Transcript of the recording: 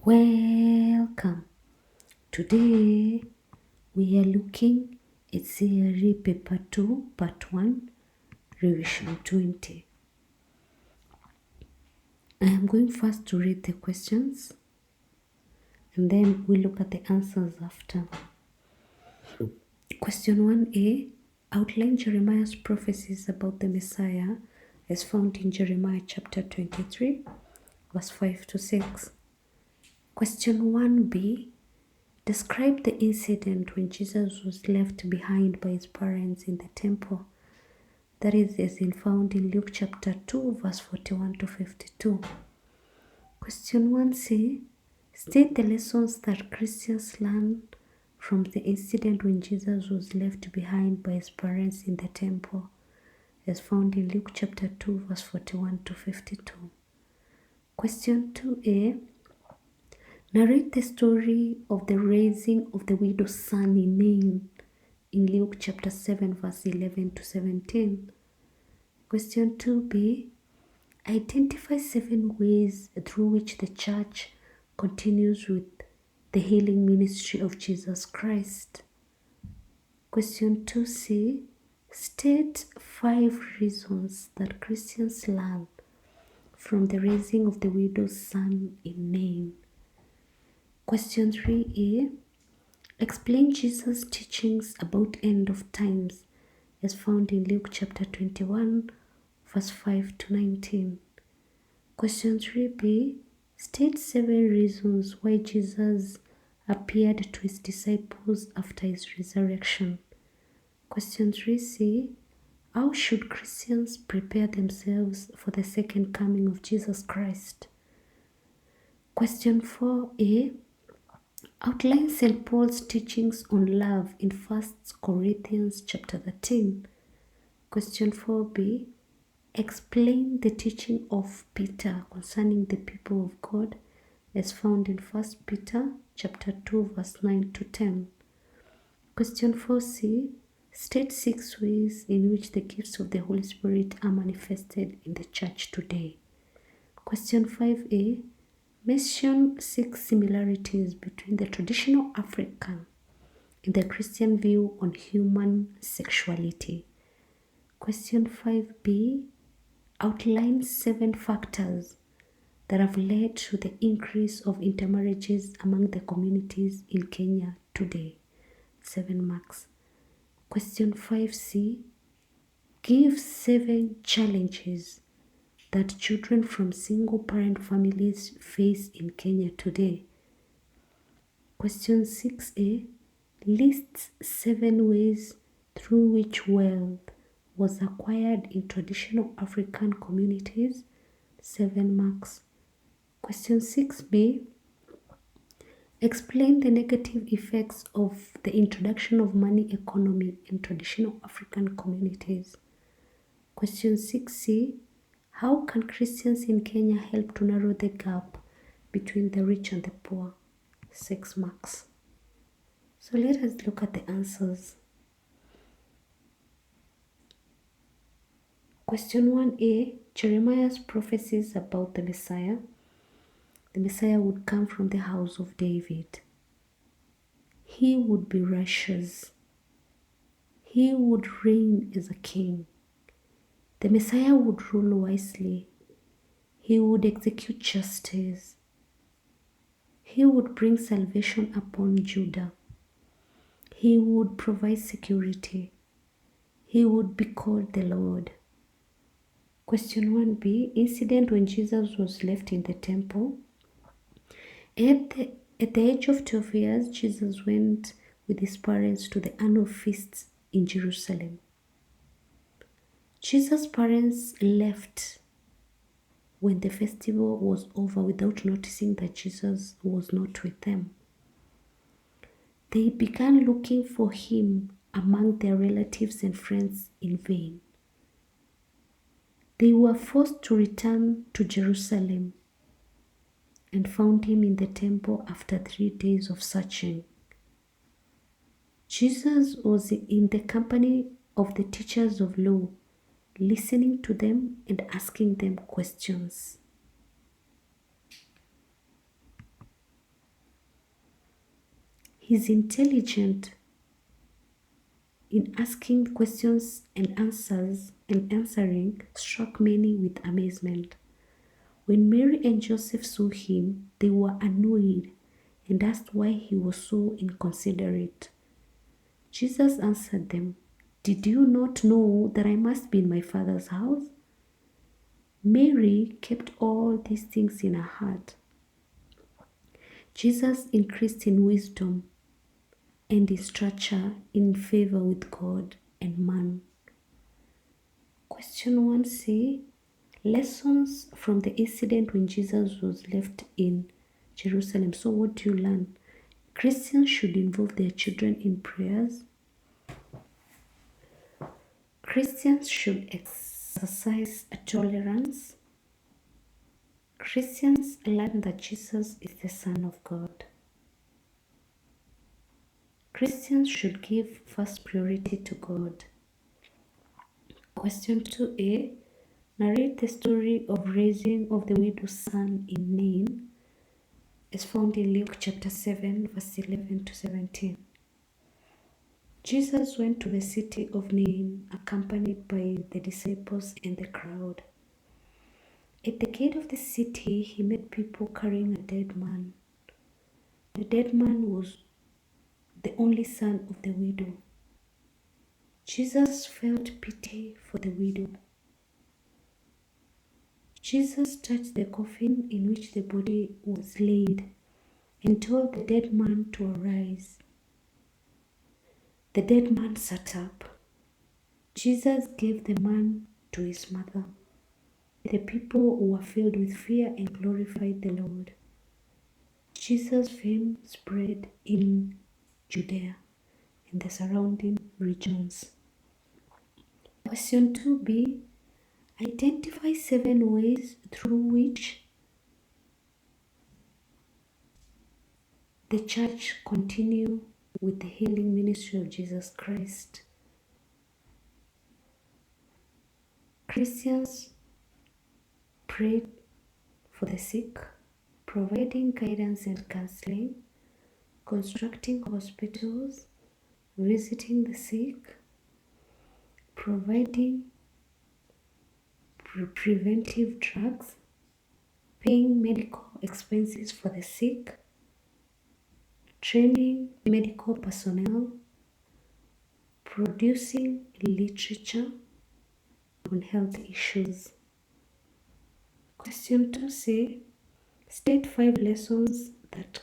Welcome. Today we are looking at C.R.E. Paper 2, Part 1, Revision 20. I am going first to read the questions and then we look at the answers after. Question 1a. Outline Jeremiah's prophecies about the Messiah as found in Jeremiah chapter 23, verse 5 to 6. Question 1b. Describe the incident when Jesus was left behind by his parents in the temple. That is as in found in Luke chapter 2, verse 41 to 52. Question 1c. State the lessons that Christians learn from the incident when Jesus was left behind by his parents in the temple, as found in Luke chapter 2, verse 41 to 52. Question 2a. Narrate the story of the raising of the widow's son in Nain in Luke chapter 7, verse 11 to 17. Question 2b. Identify 7 ways through which the church continues with the healing ministry of Jesus Christ. Question 2c. State 5 reasons that Christians learn from the raising of the widow's son in Nain. Question 3a. Explain Jesus' teachings about end of times as found in Luke chapter 21, verse 5 to 19. Question 3b. State 7 reasons why Jesus appeared to his disciples after his resurrection. Question 3c. How should Christians prepare themselves for the second coming of Jesus Christ? Question 4a. Outline St. Paul's teachings on love in 1 Corinthians chapter 13. Question 4b. Explain the teaching of Peter concerning the people of God as found in 1 Peter chapter 2, verse 9 to 10. Question 4c. State 6 ways in which the gifts of the Holy Spirit are manifested in the church today. Question 5a. Mention 6 similarities between the traditional African and the Christian view on human sexuality. Question 5b. Outline 7 factors that have led to the increase of intermarriages among the communities in Kenya today. 7 marks. Question 5c. Give 7 challenges that children from single-parent families face in Kenya today. Question 6a. Lists 7 ways through which wealth was acquired in traditional African communities. 7 marks. Question 6b. Explain the negative effects of the introduction of money economy in traditional African communities. Question 6c. How can Christians in Kenya help to narrow the gap between the rich and the poor? 6 marks. So let us look at the answers. Question 1a. Jeremiah's prophecies about the Messiah. The Messiah would come from the house of David. He would be righteous. He would reign as a king. The Messiah would rule wisely. He would execute justice. He would bring salvation upon Judah. He would provide security. He would be called the Lord. Question 1b. Incident when Jesus was left in the temple. At the age of 12 years, Jesus went with his parents to the annual feasts in Jerusalem. Jesus' parents left when the festival was over without noticing that Jesus was not with them. They began looking for him among their relatives and friends in vain. They were forced to return to Jerusalem and found him in the temple after 3 days of searching. Jesus was in the company of the teachers of law, listening to them and asking them questions. He's intelligent in asking questions and answering struck many with amazement. When Mary and Joseph saw him, they were annoyed and asked why he was so inconsiderate. Jesus answered them, "Did you not know that I must be in my Father's house?" Mary kept all these things in her heart. Jesus increased in wisdom and in stature in favor with God and man. Question 1c. Lessons from the incident when Jesus was left in Jerusalem. So what do you learn? Christians should involve their children in prayers. Christians should exercise tolerance. Christians learn that Jesus is the Son of God. Christians should give first priority to God. Question 2a. Narrate the story of raising of the widow's son in Nain. Is found in Luke chapter 7, verse 11 to 17. Jesus went to the city of Nain, accompanied by the disciples and the crowd. At the gate of the city, he met people carrying a dead man. The dead man was the only son of the widow. Jesus felt pity for the widow. Jesus touched the coffin in which the body was laid and told the dead man to arise. The dead man sat up. Jesus gave the man to his mother. The people were filled with fear and glorified the Lord. Jesus' fame spread in Judea and the surrounding regions. Question 2b. Identify 7 ways through which the church continue with the healing ministry of Jesus Christ. Christians prayed for the sick, providing guidance and counseling, constructing hospitals, visiting the sick, providing preventive drugs, paying medical expenses for the sick, training medical personnel, producing literature on health issues. Question 2c. State 5 lessons that